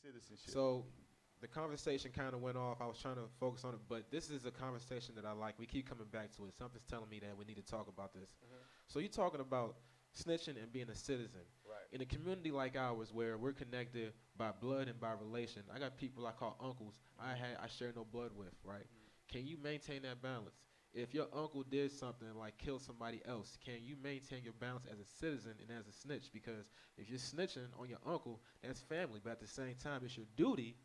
citizenship. So the conversation kind of went off. I was trying to focus on it, but this is a conversation that I like. We keep coming back to it. Something's telling me that we need to talk about this. So you're talking about snitching and being a citizen. Right. In a community like ours where we're connected by blood and by relation, I got people I call uncles I share no blood with, right? Can you maintain that balance? If your uncle did something like kill somebody else, can you maintain your balance as a citizen and as a snitch? Because if you're snitching on your uncle, that's family, but at the same time, it's your duty,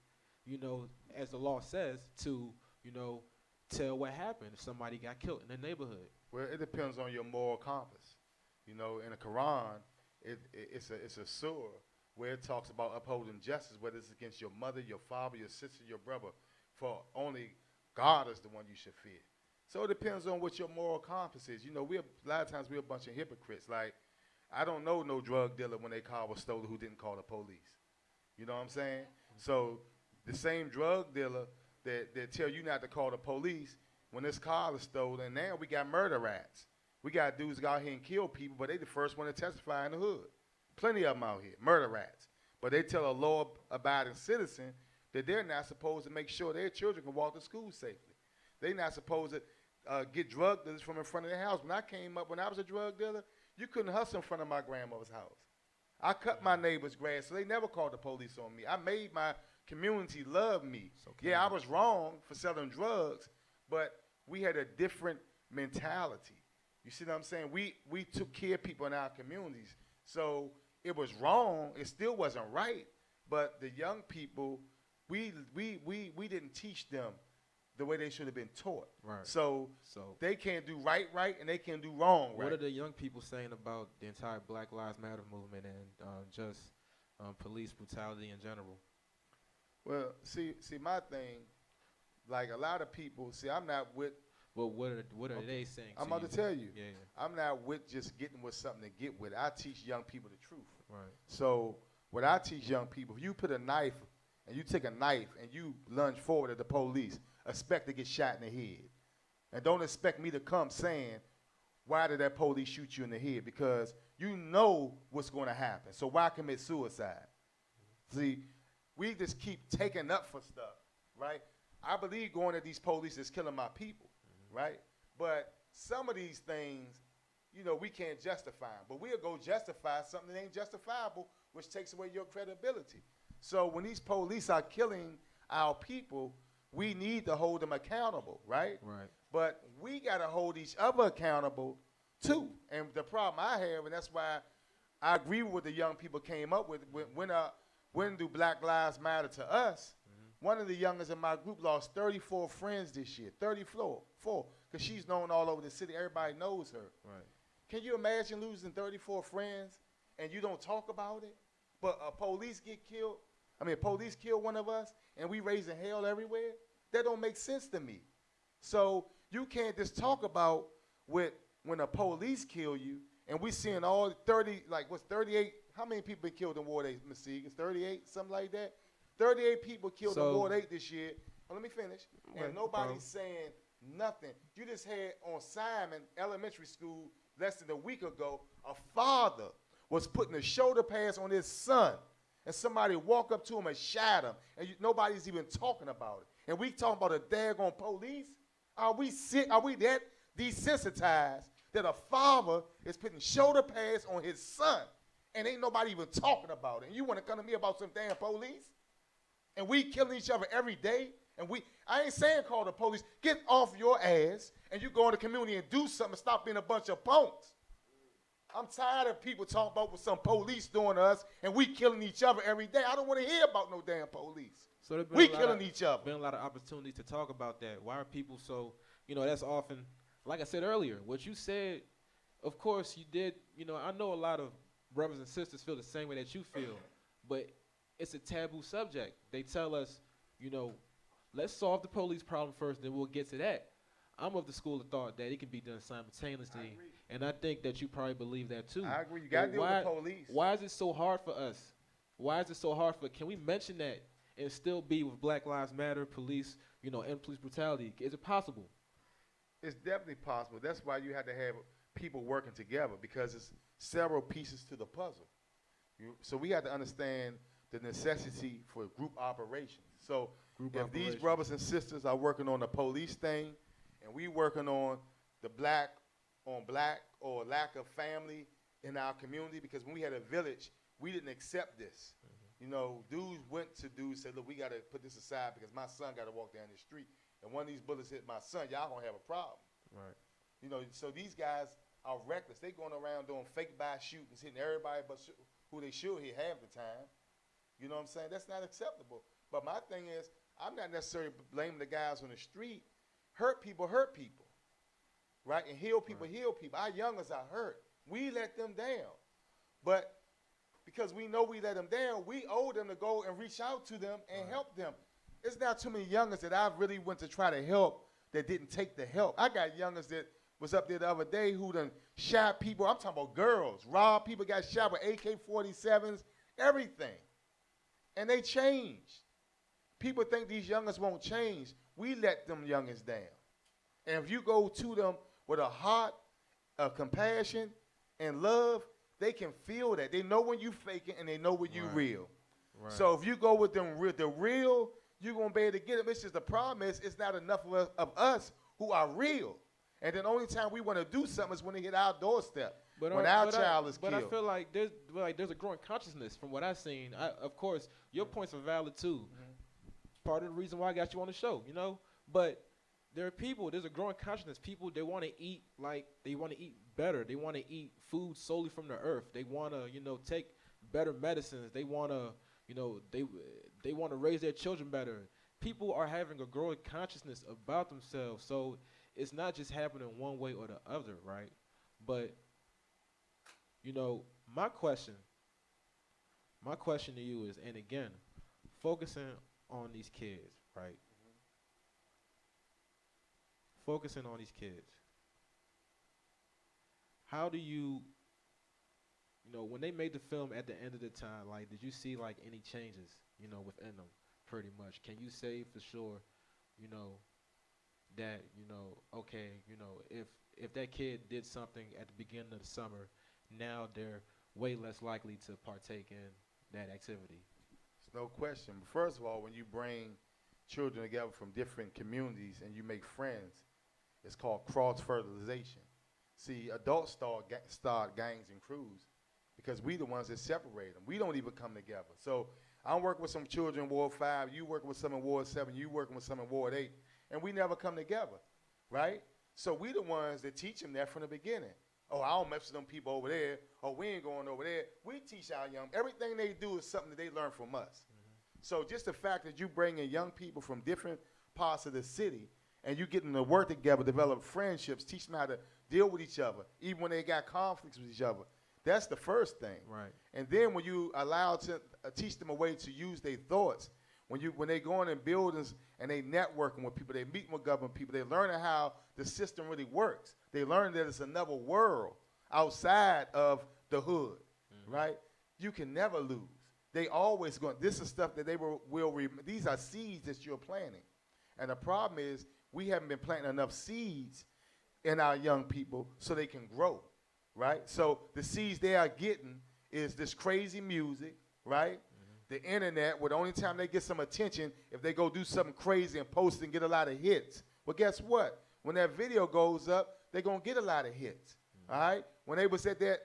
as the law says, to, you know, tell what happened if somebody got killed in the neighborhood. Well, it depends on your moral compass. You know, in the Quran, it's a surah where it talks about upholding justice, whether it's against your mother, your father, your sister, your brother. For only God is the one you should fear. So it depends on what your moral compass is. You know, a lot of times we're a bunch of hypocrites. Like, I don't know no drug dealer when they car was stolen who didn't call the police. You know what I'm saying? So the same drug dealer that tell you not to call the police when this car was stolen, now we got murder rats. We got dudes that go out here and kill people, but they the first one to testify in the hood. Plenty of them out here, murder rats. But they tell a law-abiding citizen that they're not supposed to make sure their children can walk to school safely. They're not supposed to get drug dealers from in front of their house. When I was a drug dealer, you couldn't hustle in front of my grandmother's house. I cut my neighbor's grass, so they never called the police on me. I made my community love me. Okay. Yeah, I was wrong for selling drugs, but we had a different mentality. You see what I'm saying? We took care of people in our communities. So it was wrong. It still wasn't right. But the young people, we didn't teach them the way they should have been taught. Right. So So they can't do right, and they can't do wrong, right. what are the young people saying about the entire Black Lives Matter movement and just police brutality in general? Well, see, my thing, like a lot of people, I'm not with. Well, what are Okay. they saying? I'm to about to tell you. Yeah, I'm not with just getting with something to get with. I teach young people the truth. right. So what I teach young people, if you put a knife and you take a knife and you lunge forward at the police, expect to get shot in the head. And don't expect me to come saying, why did that police shoot you in the head? Because you know what's going to happen. So why commit suicide? See, we just keep taking up for stuff, right? I believe going at these police is killing my people, right? But some of these things, we can't justify them. But we'll go justify something that ain't justifiable, which takes away your credibility. So when these police are killing our people, we need to hold them accountable, right? Right. But we got to hold each other accountable, too. And the problem I have, and that's why I agree with what the young people came up with, when do Black Lives Matter to us? One of the youngest in my group lost 34 friends this year, 34, because she's known all over the city. Everybody knows her. Right. Can you imagine losing 34 friends and you don't talk about it? But police kill one of us and we raising hell everywhere? That don't make sense to me. So you can't just talk about when the police kill you and we seeing all 38, how many people been killed in Ward 8, Ms. Seegers? 38, something like that? 38 people killed in Ward 8 this year. Well, let me finish. And nobody's saying nothing. You just had on Simon Elementary School less than a week ago, a father was putting a shoulder pads on his son, and somebody walk up to him and shot him, and nobody's even talking about it. And we talking about a daggone police? Are we sick? Are we that desensitized that a father is putting shoulder pads on his son, and ain't nobody even talking about it? And you want to come to me about some damn police? And we killing each other every day? And I ain't saying call the police. Get off your ass and you go in the community and do something and stop being a bunch of punks. I'm tired of people talking about what some police doing to us and we killing each other every day. I don't want to hear about no damn police. So we killing each other. Been a lot of opportunities to talk about that. Why are people so, that's often, like I said earlier, what you said, of course you did, I know a lot of brothers and sisters feel the same way that you feel, but it's a taboo subject. They tell us, let's solve the police problem first, then we'll get to that. I'm of the school of thought that it can be done simultaneously, and I think that you probably believe that too. I agree. You got to deal with the police. Why is it so hard for us? Can we mention that and still be with Black Lives Matter, police, and police brutality? Is it possible? It's definitely possible. That's why you have to have people working together, because it's several pieces to the puzzle. So we have to understand the necessity for group operations. So Group if these operations. brothers and sisters are working on the police thing, and we working on the black on black or lack of family in our community, because when we had a village, we didn't accept this. You know, dudes went to dudes said, look, we got to put this aside because my son got to walk down the street. And one of these bullets hit my son, y'all going to have a problem. Right. You know, so these guys are reckless. They going around doing fake buy shootings, hitting everybody but who they should hit half the time. You know what I'm saying? That's not acceptable. But my thing is, I'm not necessarily blaming the guys on the street. Hurt people, right? And heal people, Right. heal people. Our youngers are hurt. We let them down. But because we know we let them down, we owe them to go and reach out to them and Right. help them. It's not too many youngers that I really went to try to help that didn't take the help. I got youngers that was up there the other day who done shot people. I'm talking about girls. Robbed people, got shot with AK-47s, everything. And they changed. People think these youngers won't change. We let them youngers down. And if you go to them with a heart of compassion and love, they can feel that. They know when you faking and they know when you Right. real. Right. So if you go with them the real, you're going to be able to get them. It's just the problem is it's not enough of us who are real. And then the only time we want to do something is when they hit our doorstep. When our child is but killed. I feel like there's a growing consciousness from what I've seen. Of course, your points are valid too. Mm-hmm. Part of the reason why I got you on the show, you know. But there are people. There's a growing consciousness. People, they want to eat better. They want to eat food solely from the earth. They want to, take better medicines. They want to, they want to raise their children better. People are having a growing consciousness about themselves. So it's not just happening one way or the other, right? But my question to you is, and again, focusing on these kids, right? Focusing on these kids. How do you, when they made the film at the end of the time, like, did you see like any changes, within them, pretty much? Can you say for sure, that, okay, if that kid did something at the beginning of the summer, now they're way less likely to partake in that activity? It's no question. First of all, when you bring children together from different communities and you make friends, it's called cross-fertilization. See, adults start gangs and crews because we the ones that separate them. We don't even come together. So I'm working with some children in Ward 5, you working with some in Ward 7, you working with some in Ward 8, and we never come together, right? So we the ones that teach them that from the beginning. Oh, I don't mess with them people over there. Oh, we ain't going over there. We teach our young, everything they do is something that they learn from us. Mm-hmm. So just the fact that you bring in young people from different parts of the city and you get them to work together, develop friendships, teach them how to deal with each other, even when they got conflicts with each other. That's the first thing. Right. And then when you allow to teach them a way to use their thoughts, when they go in buildings and they networking with people, they meet with government people, they learning how the system really works. They learn that it's another world outside of the hood, right? You can never lose. They always going. This is stuff that they these are seeds that you're planting, and the problem is we haven't been planting enough seeds in our young people so they can grow, right? So the seeds they are getting is this crazy music, right? The internet, where the only time they get some attention if they go do something crazy and post and get a lot of hits. Well, guess what? When that video goes up, they're going to get a lot of hits, all right? When they was at the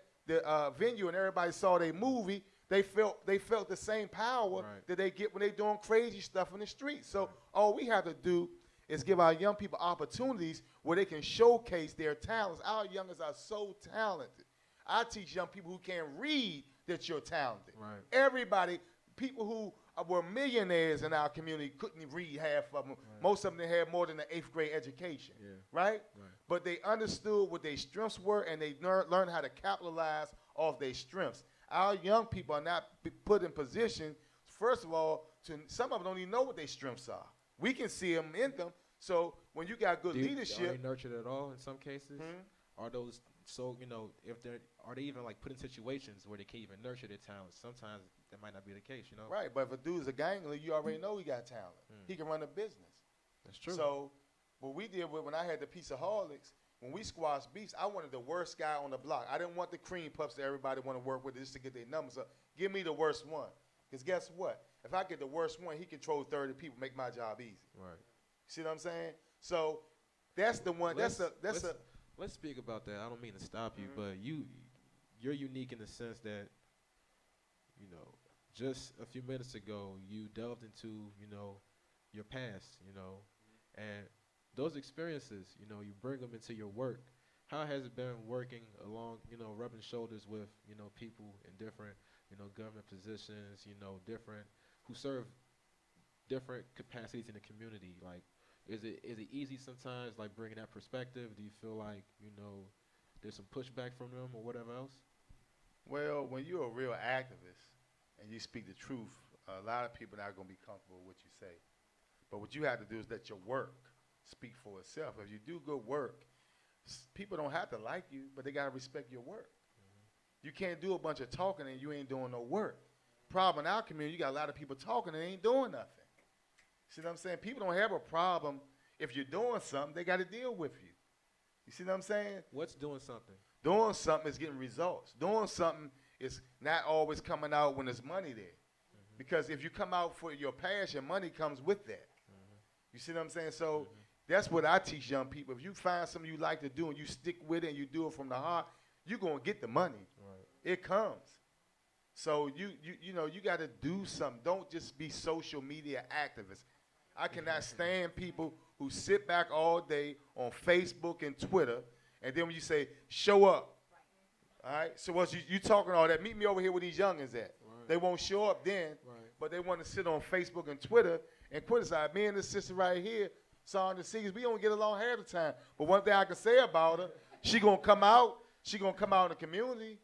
venue and everybody saw their movie, they felt the same power that they get when they doing crazy stuff in the streets. So all we have to do is give our young people opportunities where they can showcase their talents. Our youngers are so talented. I teach young people who can't read that you're talented. Right. Everybody, people who were millionaires in our community couldn't read half of them. Right. Most of them had more than an 8th grade education, Yeah. right? Right. But they understood what their strengths were and they learned how to capitalize off their strengths. Our young people are not put in position, first of all, some of them don't even know what their strengths are. We can see them in them. So when you got good Are leadership, they nurtured at all in some cases? Are those are they even like put in situations where they can't even nurture their talents? Sometimes that might not be the case, right? But if a dude's a gangler, you already know he got talent. He can run a business. That's true. So what we did when I had the Piece of Harlots, when we squashed beefs, I wanted the worst guy on the block. I didn't want the cream puffs that everybody want to work with just to get their numbers up. Give me the worst one. Because guess what? If I get the worst one, he controls 30 people, make my job easy. Right. See what I'm saying? So that's the one. Let's speak about that. I don't mean to stop you, but you're unique in the sense that, you know, just a few minutes ago you delved into, you know, your past, you know, and those experiences, you know, you bring them into your work. How has it been working along, you know, rubbing shoulders with, you know, people in different, you know, government positions, you know, different, who serve different capacities in the community? Like, is it easy sometimes, like, bringing that perspective? Do you feel like, you know, there's some pushback from them or whatever else? Well, when you're a real activist and you speak the truth, a lot of people are not going to be comfortable with what you say. But what you have to do is let your work speak for itself. If you do good work, people don't have to like you, but they got to respect your work. You can't do a bunch of talking and you ain't doing no work. Problem in our community, you got a lot of people talking and they ain't doing nothing. See what I'm saying? People don't have a problem if you're doing something. They got to deal with you. You see what I'm saying? What's doing something? Doing something is getting results. Doing something is not always coming out when there's money there. Because if you come out for your passion, money comes with that. You see what I'm saying? So that's what I teach young people. If you find something you like to do and you stick with it and you do it from the heart, you're going to get the money. Right. It comes. So you know, you got to do something. Don't just be social media activists. I cannot stand people who sit back all day on Facebook and Twitter, and then when you say, show up, all right? So once you talking all that, meet me over here where these youngins at. Right. They won't show up then, but they want to sit on Facebook and Twitter and criticize. Me and this sister right here, Sandra Seegers, we don't get along half the time. But one thing I can say about her, she going to come out in the community.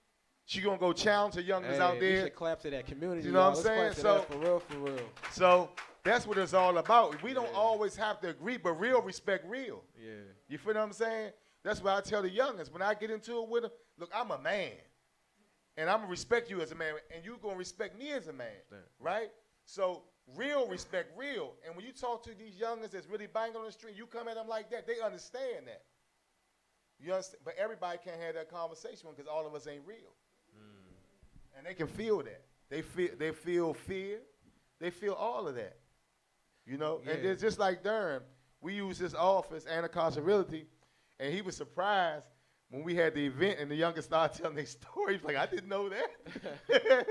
She going to go challenge her youngins out there. We should clap to that community. You know what I'm saying? So, for real. So that's what it's all about. We don't always have to agree, but real respect real. Yeah. You feel what I'm saying? That's what I tell the youngins. When I get into it with them, look, I'm a man. And I'm going to respect you as a man, and you're going to respect me as a man, right? So real respect real. And when you talk to these youngins that's really banging on the street, you come at them like that, they understand that. You understand? But everybody can't have that conversation because all of us ain't real. And they can feel that. They feel fear. They feel all of that. You know? Yeah. And it's just like Durham. We use this office, Anacostia Realty, and he was surprised when we had the event and the youngest started telling their stories. Like, I didn't know that.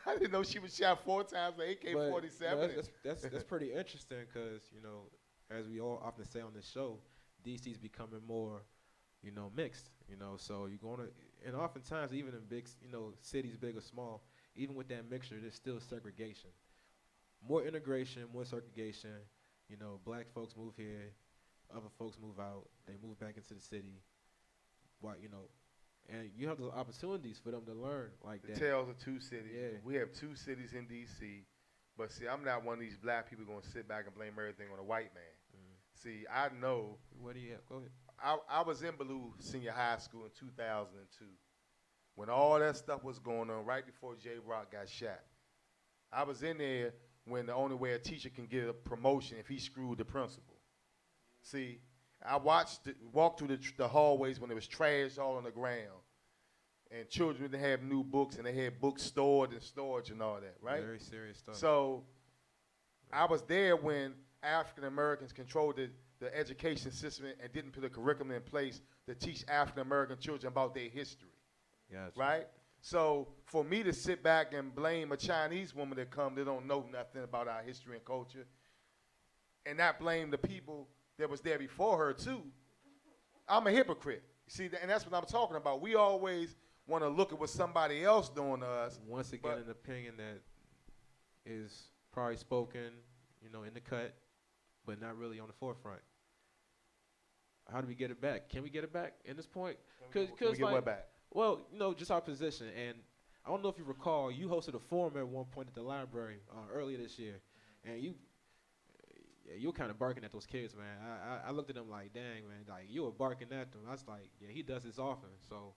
I didn't know she was shot 4 times with AK-47. That's pretty interesting because, you know, as we all often say on this show, DC's becoming more, you know, mixed. You know, so you're going to, and oftentimes even in big, you know, cities, big or small, even with that mixture, there's still segregation. More integration, more segregation. You know, black folks move here, other folks move out, they move back into the city. Why, you know, and you have the opportunities for them to learn like that. The tales of 2 cities. Yeah. We have 2 cities in D.C., but see, I'm not one of these black people going to sit back and blame everything on a white man. See, I know. What do you have? Go ahead. I was in Ballou Senior High School in 2002 when all that stuff was going on right before J. Rock got shot. I was in there when the only way a teacher can get a promotion if he screwed the principal. See, I walked through the hallways when there was trash all on the ground, and children didn't have new books, and they had books stored in storage and all that, right? Very serious stuff. So I was there when African Americans controlled the education system and didn't put a curriculum in place to teach African American children about their history. Gotcha. Right? So for me to sit back and blame a Chinese woman that come that don't know nothing about our history and culture, and not blame the people that was there before her too, I'm a hypocrite. See, and that's what I'm talking about. We always want to look at what somebody else doing to us. Once again, an opinion that is probably spoken, you know, in the cut, but not really on the forefront. How do we get it back? Can we get it back in this point? Can we get what back? Well, you know, just our position. And I don't know if you recall, you hosted a forum at one point at the library earlier this year, and you were kind of barking at those kids, man. I looked at them like, dang, man, like you were barking at them. I was like, yeah, he does this often. So,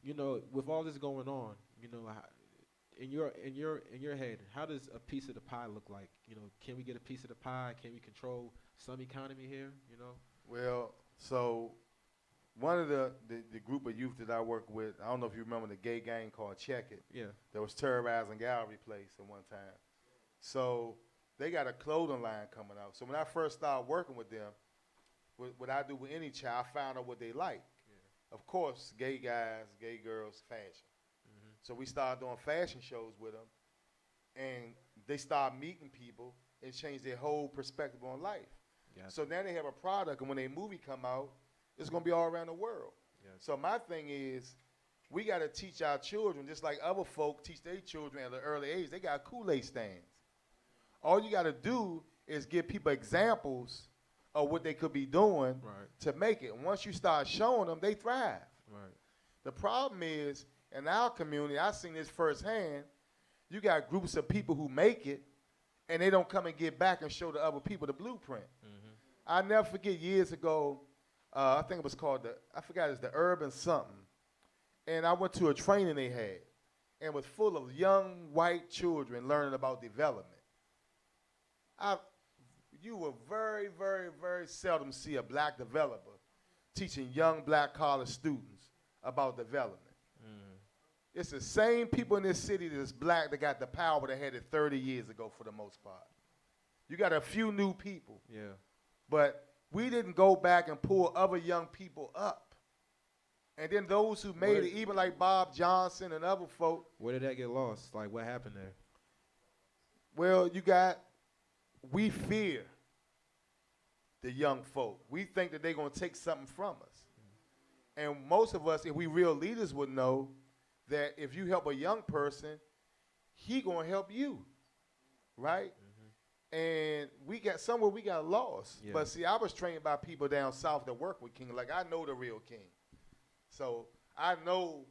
you know, with all this going on, you know, in your head, how does a piece of the pie look like? You know, can we get a piece of the pie? Can we control some economy here? You know. Well, so one of the group of youth that I work with, I don't know if you remember the gay gang called Check It. Yeah. That was terrorizing Gallery Place at one time. So they got a clothing line coming out. So when I first started working with them, what I do with any child, I found out what they like. Yeah. Of course, gay guys, gay girls, fashion. Mm-hmm. So we started doing fashion shows with them, and they started meeting people and changed their whole perspective on life. Gotcha. So now they have a product, and when their movie come out, it's gonna be all around the world. Gotcha. So my thing is, we gotta teach our children, just like other folk teach their children at an early age. They got Kool-Aid stands. All you gotta do is give people examples of what they could be doing Right. to make it. And once you start showing them, they thrive. Right. The problem is, in our community, I've seen this firsthand, you got groups of people who make it, and they don't come and get back and show the other people the blueprint. Mm-hmm. I never forget years ago, I think it was called it's the Urban something. And I went to a training they had, and it was full of young white children learning about development. You will very, very, very seldom see a black developer teaching young black college students about development. Mm. It's the same people in this city that's black that got the power that had it 30 years ago for the most part. You got a few new people, Yeah. but we didn't go back and pull other young people up. And then those who made it, even like Bob Johnson and other folk, Where did that get lost? Like, what happened there? well, we fear the young folk. We think that they're going to take something from us. And most of us, if we real leaders, would know that if you help a young person, he going to help you, right? Mm-hmm. And we got lost. Yeah. But see, I was trained by people down south that work with King. Like, I know the real King. So I know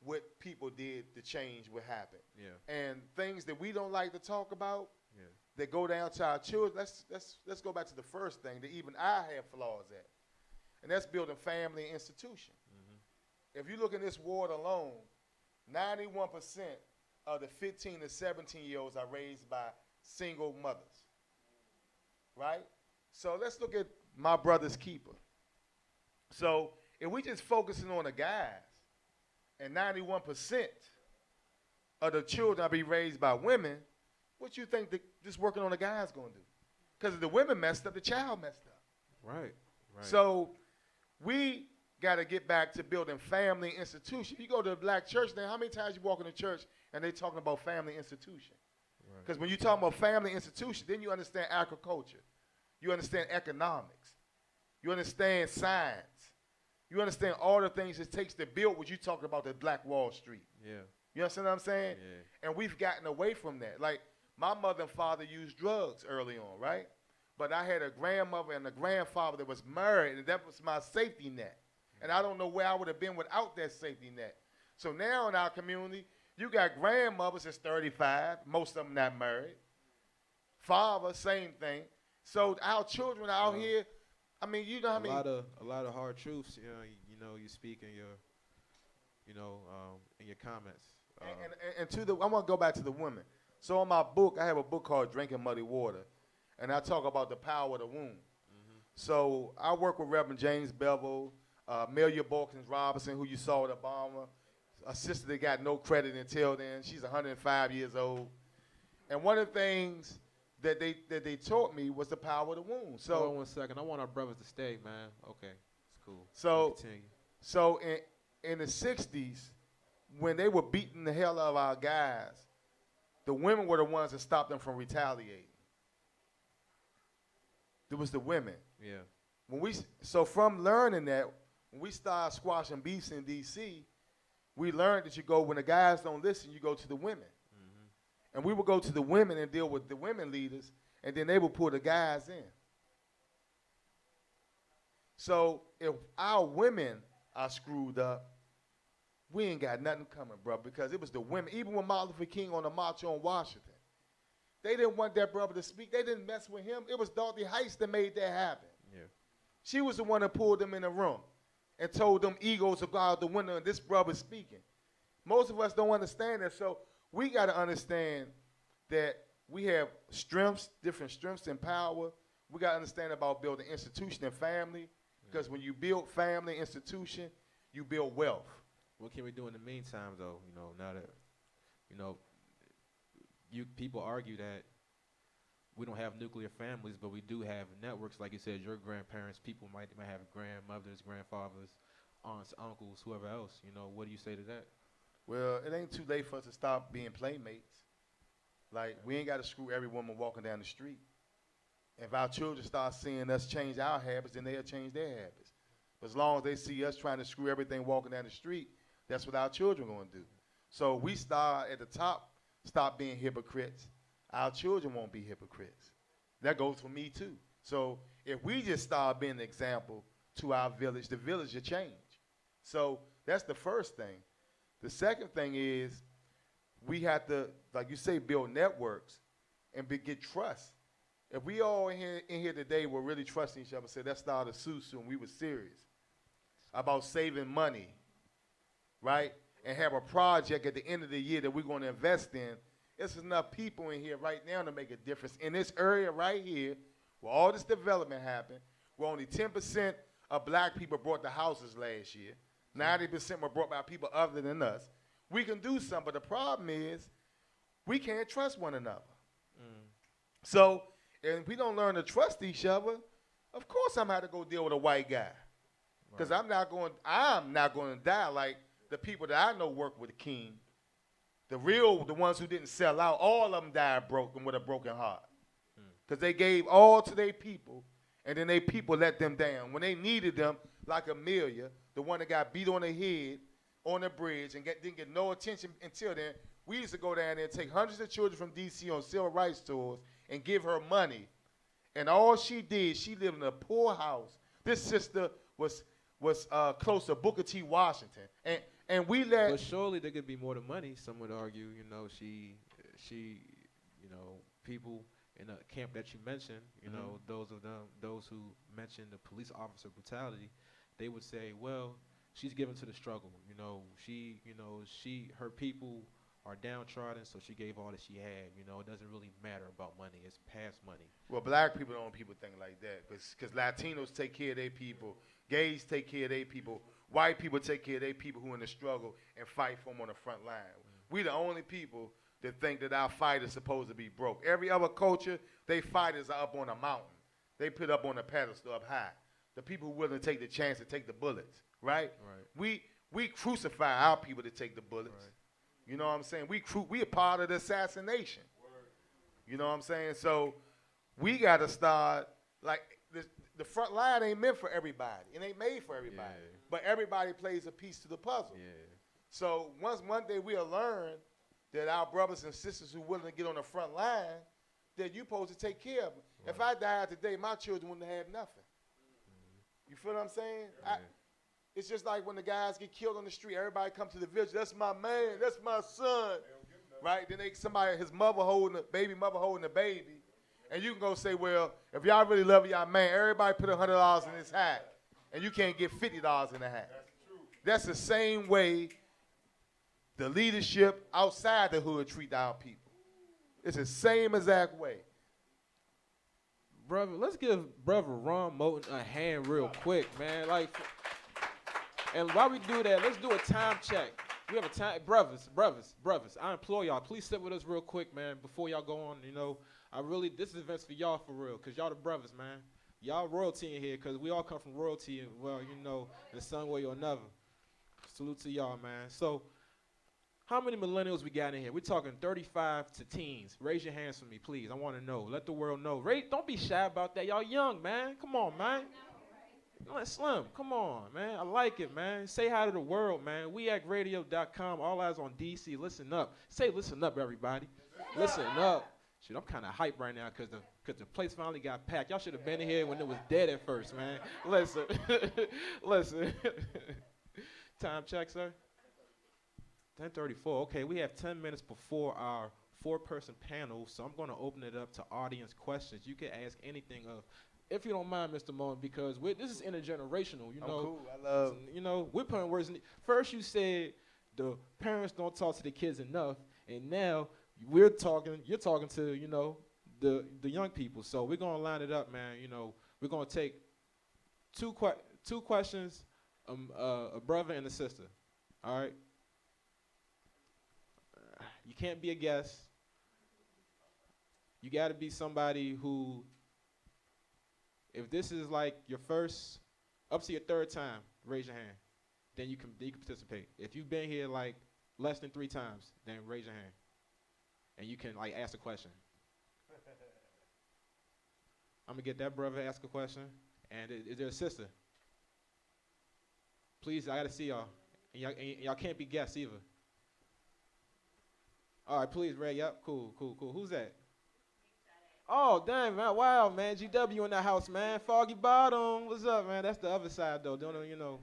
what people did to change what happened. Yeah. And things that we don't like to talk about, Yeah. that go down to our children. Let's go back to the first thing that even I have flaws at, and that's building family institution. Mm-hmm. If you look in this ward alone, 91% of the 15 to 17-year-olds are raised by single mothers, right? So let's look at my brother's keeper. So if we just focusing on the guys, and 91% of the children are be raised by women, what you think just working on the guys going to do? Because if the women messed up, the child messed up. Right. Right. So we got to get back to building family institution. You go to a black church now, how many times you walk in the church and they talking about family institution? Because when you talk about family institution, then you understand agriculture. You understand economics. You understand science. You understand all the things it takes to build what you talking about, the Black Wall Street. Yeah. You understand what I'm saying? Yeah. And we've gotten away from that. Like, my mother and father used drugs early on, right? But I had a grandmother and a grandfather that was married, and that was my safety net. And I don't know where I would have been without that safety net. So now in our community, you got grandmothers that's 35, most of them not married. Father, same thing. So our children out here, I mean, you know how many... A lot of hard truths, you speak in your, in your comments. I want to go back to the women. So in my book, I have a book called Drinking Muddy Water, and I talk about the power of the womb. Mm-hmm. So I work with Reverend James Bevel, Amelia Balkins Robinson, who you saw at Obama, a sister that got no credit until then. She's 105 years old. And one of the things that they taught me was the power of the womb. So hold on 1 second. I want our brothers to stay, man. Okay, it's cool. So- Continue. So in the 60s, when they were beating the hell out of our guys, the women were the ones that stopped them from retaliating. It was the women. Yeah. So from learning that, when we started squashing beefs in D.C., we learned that when the guys don't listen, you go to the women. Mm-hmm. And we would go to the women and deal with the women leaders, and then they would pull the guys in. So if our women are screwed up, we ain't got nothing coming, bro, because it was the women. Even when Martin Luther King on the March on Washington, they didn't want that brother to speak. They didn't mess with him. It was Dorothy Heiss that made that happen. Yeah. She was the one that pulled them in the room and told them egos to go out the window, and this brother's speaking. Most of us don't understand that, so we got to understand that we have strengths, different strengths and power. We got to understand about building institution and family. Because when you build family institution, you build wealth. What can we do in the meantime, though? You know, now that you know, people argue that we don't have nuclear families, but we do have networks. Like you said, your grandparents, people might have grandmothers, grandfathers, aunts, uncles, whoever else. You know, what do you say to that? Well, it ain't too late for us to stop being playmates. Like, we ain't got to screw every woman walking down the street. If our children start seeing us change our habits, then they'll change their habits. But as long as they see us trying to screw everything walking down the street, that's what our children are going to do. So we start at the top, stop being hypocrites. Our children won't be hypocrites. That goes for me too. So if we just start being an example to our village, the village will change. So that's the first thing. The second thing is we have to, like you say, build networks and get trust. If we all in here today were really trusting each other and said, let's start a susu, and we were serious about saving money, right? And have a project at the end of the year that we're going to invest in, there's enough people in here right now to make a difference. In this area right here, where all this development happened, where only 10% of black people bought the houses last year, 90% were brought by people other than us, we can do something. But the problem is we can't trust one another. So if we don't learn to trust each other, of course I'm going to have to go deal with a white guy. Because I'm not going to die like the people that I know work with King. The ones who didn't sell out, all of them died broken with a broken heart. Because they gave all to their people, and then their people let them down. When they needed them, like Amelia, the one that got beat on the head on the bridge and didn't get no attention until then, we used to go down there and take hundreds of children from D.C. on civil rights tours and give her money. And all she did, she lived in a poor house. This sister was close to Booker T. Washington. And we let... But surely there could be more to money. Some would argue, you know, she, you know, people in the camp that you mentioned, you know, those who mentioned the police officer brutality, they would say, well, she's given to the struggle. You know, her people are downtrodden, so she gave all that she had. You know, it doesn't really matter about money. It's past money. Well, black people don't people think like that. Because Latinos take care of their people. Gays take care of their people. White people take care of their people who are in the struggle and fight for them on the front line. We the only people that think that our fight is supposed to be broke. Every other culture, they fighters are up on a mountain. They put up on a pedestal up high. The people who are willing to take the chance to take the bullets, right? We crucify our people to take the bullets. Right. You know what I'm saying? We are part of the assassination. Word. You know what I'm saying? So we got to start, like, the front line ain't meant for everybody. It ain't made for everybody. Yeah. But everybody plays a piece to the puzzle. Yeah. So one day we'll learn that our brothers and sisters who are willing to get on the front line, that you're supposed to take care of them. Right. If I died today, my children wouldn't have nothing. You feel what I'm saying? Yeah. It's just like when the guys get killed on the street, everybody comes to the village, that's my man, that's my son. Right? Then his mother holding the baby, and you can go say, well, if y'all really love y'all man, everybody put $100 in his hat, and you can't get $50 in the hat. That's the same way the leadership outside the hood treat our people. It's the same exact way. Brother, let's give Brother Ron Moten a hand real quick, man. And while we do that, let's do a time check. We have a time, brothers. I implore y'all, please sit with us real quick, man, before y'all go on. You know, this event's for y'all for real, because y'all the brothers, man. Y'all royalty in here, because we all come from royalty, and, well, you know, in some way or another. Salute to y'all, man. So, how many millennials we got in here? We're talking 35 to teens. Raise your hands for me, please. I want to know. Let the world know. Don't be shy about that. Y'all young, man. Come on, man. Slim, come on, man. I like it, man. Say hi to the world, man. WeActRadio.com. All eyes on DC. Listen up. Say listen up, everybody. Listen up. Shit, I'm kind of hyped right now because the place finally got packed. Y'all should have been in here when it was dead at first, man. Listen. Listen. Time check, sir. 10:34. Okay, we have 10 minutes before our 4-person panel, so I'm going to open it up to audience questions. You can ask anything if you don't mind, Mr. Moen, because this is intergenerational. You know, cool. I love. You know, we're putting words in. First, you said the parents don't talk to the kids enough, and now you're talking to, you know, the young people. So we're gonna line it up, man. You know, we're gonna take two questions, a brother and a sister. All right. You can't be a guest. You got to be somebody who, if this is like your first, up to your third time, raise your hand. Then you can participate. If you've been here like less than 3 times, then raise your hand, and you can like ask a question. I'm gonna get that brother to ask a question. And is there a sister? Please, I gotta see y'all. And y'all can't be guests either. All right, please, Ray. Yep, cool. Who's that? Oh, dang, man. Wow, man. GW in the house, man. Foggy Bottom. What's up, man? That's the other side, though. Don't know, you know.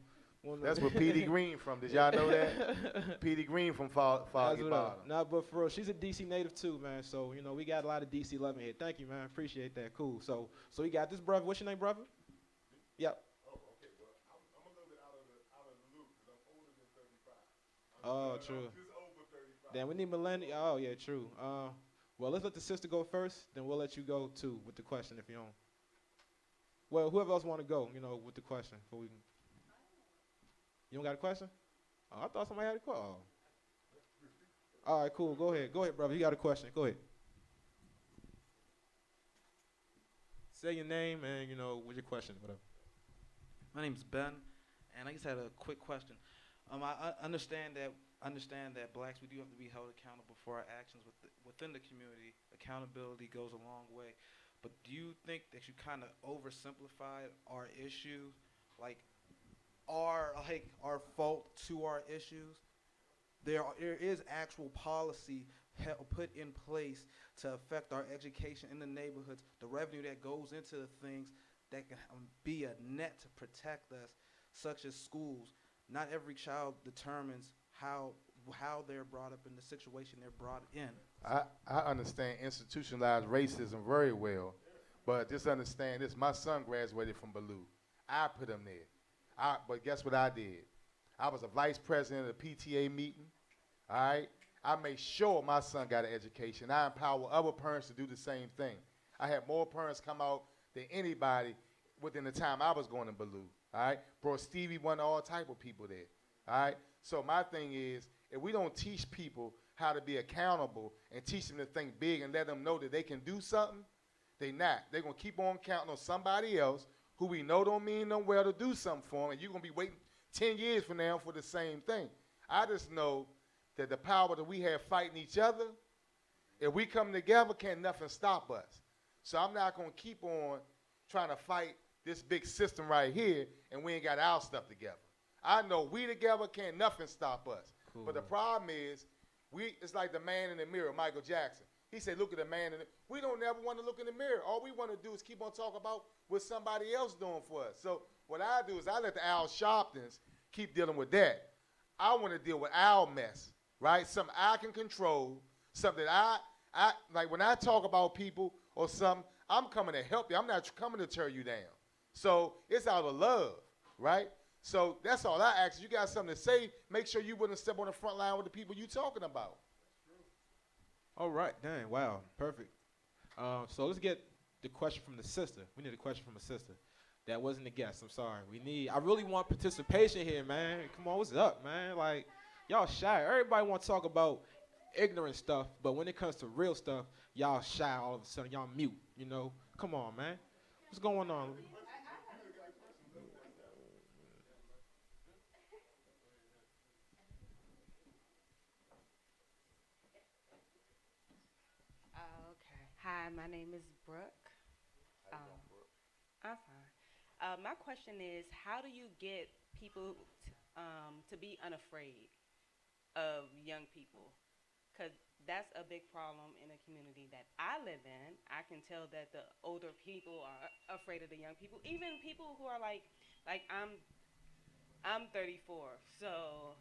That's where P.D. Green from. Did y'all know that? P.D. Green from Foggy Bottom. Nah, but for real, she's a D.C. native, too, man. So, you know, we got a lot of D.C. love in here. Thank you, man. Appreciate that. Cool. So we got this brother. What's your name, brother? Yep. Oh, okay. Well, I'm a little bit out of the loop because I'm older than 35. Oh, true. I'm just over 35. Then we need millennial. Oh, yeah, true. Well, let's let the sister go first. Then we'll let you go, too, with the question if you don't. Well, whoever else want to go, you know, with the question. Before we can. You don't got a question? Oh, I thought somebody had a question. Oh. All right, cool. Go ahead, brother. You got a question. Go ahead. Say your name and, you know, what's your question, whatever. My name's Ben, and I just had a quick question. I understand that blacks, we do have to be held accountable for our actions within the community. Accountability goes a long way. But do you think that you kind of oversimplified our issues, like our fault to our issues? There is actual policy put in place to affect our education in the neighborhoods, the revenue that goes into the things that can be a net to protect us, such as schools. Not every child determines how they're brought up in the situation they're brought in. I understand institutionalized racism very well, but just understand this. My son graduated from Ballou. I put him there. But guess what I did? I was a vice president of the PTA meeting, all right? I made sure my son got an education. I empower other parents to do the same thing. I had more parents come out than anybody within the time I was going to Ballou, all right? Bro, Stevie won all type of people there, all right? So my thing is, if we don't teach people how to be accountable and teach them to think big and let them know that they can do something, they not. They're going to keep on counting on somebody else who we know don't mean no well to do something for them, and you're going to be waiting 10 years from now for the same thing. I just know that the power that we have fighting each other, if we come together, can't nothing stop us. So I'm not going to keep on trying to fight this big system right here, and we ain't got our stuff together. I know we together can't nothing stop us. Cool. But the problem is, it's like the man in the mirror, Michael Jackson. He said, look at the man in the mirror. We don't ever want to look in the mirror. All we want to do is keep on talking about what somebody else doing for us. So what I do is I let the Al Sharptons keep dealing with that. I want to deal with our mess, right? Something I can control, something I like when I talk about people or something, I'm coming to help you. I'm not coming to tear you down. So it's out of love, right? So that's all I ask. You got something to say, make sure you wouldn't step on the front line with the people you talking about. All right, dang, wow, perfect. So let's get the question from the sister. We need a question from a sister. That wasn't a guess, I'm sorry. I really want participation here, man. Come on, what's up, man? Like, y'all shy. Everybody want to talk about ignorant stuff, but when it comes to real stuff, y'all shy all of a sudden. Y'all mute, you know? Come on, man. What's going on? Okay. Hi, my name is Brooke. I'm fine. My question is, how do you get people to be unafraid of young people? Because that's a big problem in a community that I live in. I can tell that the older people are afraid of the young people, even people who are like I'm 34, so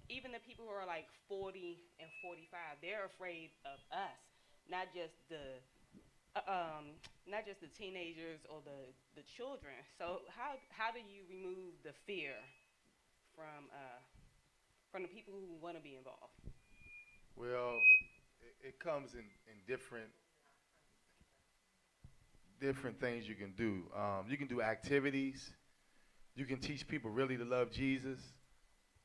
even the people who are like 40 and 45, they're afraid of us, not just the teenagers or the children. So how do you remove the fear from the people who want to be involved? Well, it comes in different things you can do. You can do activities. you can teach people really to love Jesus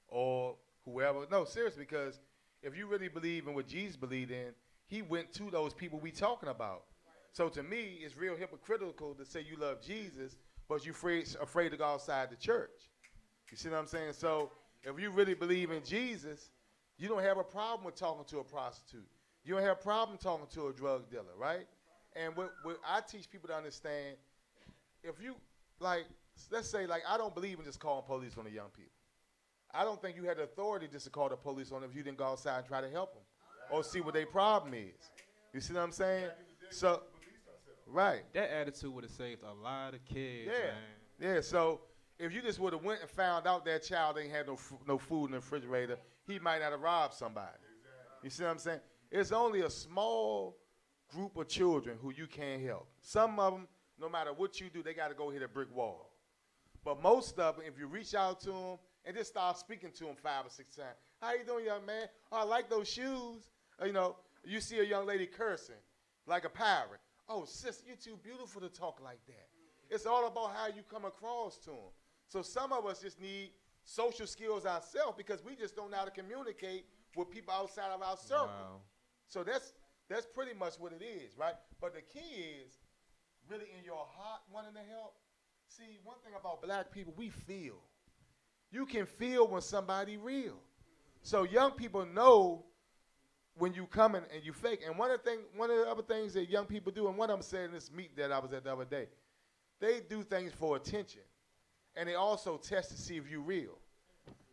or whoever. No, seriously, because if you really believe in what Jesus believed in, he went to those people we talking about. So to me, it's real hypocritical to say you love Jesus, but you're afraid to go outside the church. You see what I'm saying? So if you really believe in Jesus, you don't have a problem with talking to a prostitute. You don't have a problem talking to a drug dealer, right? And what I teach people to understand, if you, like, let's say, like, I don't believe in just calling police on the young people. I don't think you had the authority just to call the police on them if you didn't go outside and try to help them or see what their problem is. You see what I'm saying? So, right. That attitude would have saved a lot of kids, Yeah. man. Yeah, so if you just would have went and found out that child ain't had no food in the refrigerator, he might not have robbed somebody. You see what I'm saying? It's only a small group of children who you can't help. Some of them, no matter what you do, they got to go hit a brick wall. But most of them, if you reach out to them and just start speaking to them 5 or 6 times, how you doing, young man? Oh, I like those shoes. You know, you see a young lady cursing like a pirate. Oh, sis, you're too beautiful to talk like that. It's all about how you come across to them. So some of us just need social skills ourselves because we just don't know how to communicate with people outside of our circle. Wow. So that's pretty much what it is, right? But the key is really in your heart wanting to help. See, one thing about black people, we feel. You can feel when somebody real. So young people know when you coming and you fake. And one of the other things that young people do, and one of them said in this meet that I was at the other day, they do things for attention. And they also test to see if you real.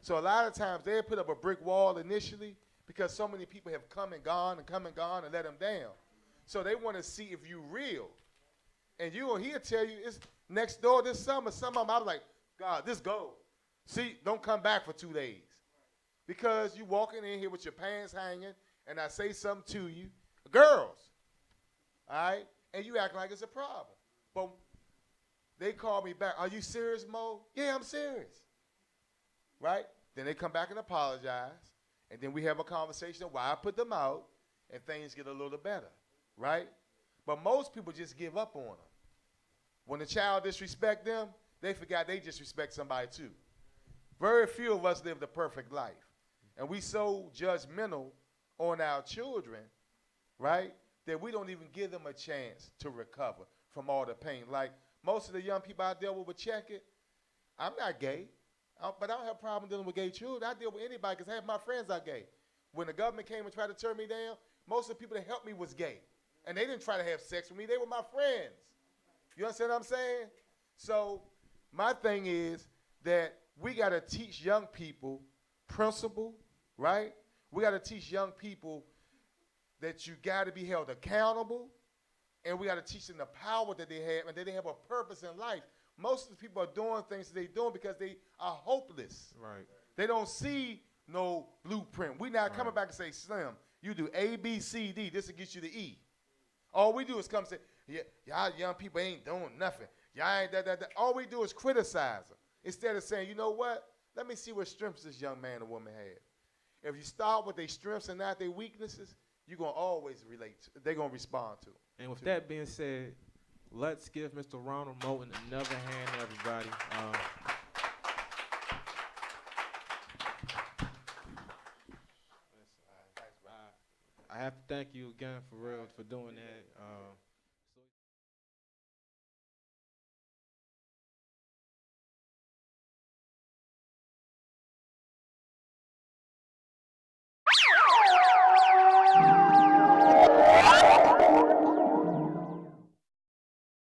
So a lot of times they put up a brick wall initially because so many people have come and gone and let them down. So they want to see if you real. And he'll tell you it's next door this summer. Some of them I was like, God, this go. See, don't come back for 2 days. Because you walking in here with your pants hanging and I say something to you, girls, all right? And you act like it's a problem. But they call me back, are you serious, Mo? Yeah, I'm serious. Right? Then they come back and apologize. And then we have a conversation of why I put them out. And things get a little better. Right? But most people just give up on them. When the child disrespect them, they forgot they disrespect somebody too. Very few of us live the perfect life. And we so judgmental on our children, right, that we don't even give them a chance to recover from all the pain. Like most of the young people I deal with check it. I'm not gay, but I don't have a problem dealing with gay children. I deal with anybody because half my friends are gay. When the government came and tried to turn me down, most of the people that helped me was gay. And they didn't try to have sex with me. They were my friends. You understand what I'm saying? So my thing is that we got to teach young people principle, right? We got to teach young people that you got to be held accountable, and we got to teach them the power that they have and that they have a purpose in life. Most of the people are doing things that they're doing because they are hopeless. Right. They don't see no blueprint. We not coming back and say, Slim, you do A, B, C, D. This will get you to E. All we do is come say, yeah, y'all young people ain't doing nothing. Y'all ain't that. All we do is criticize them instead of saying, you know what? Let me see what strengths this young man or woman has. If you start with their strengths and not their weaknesses, you're going to always relate. They're going to respond to them. And with that being said, let's give Mr. Ronald Moulton another hand, everybody. I have to thank you again for real for doing that.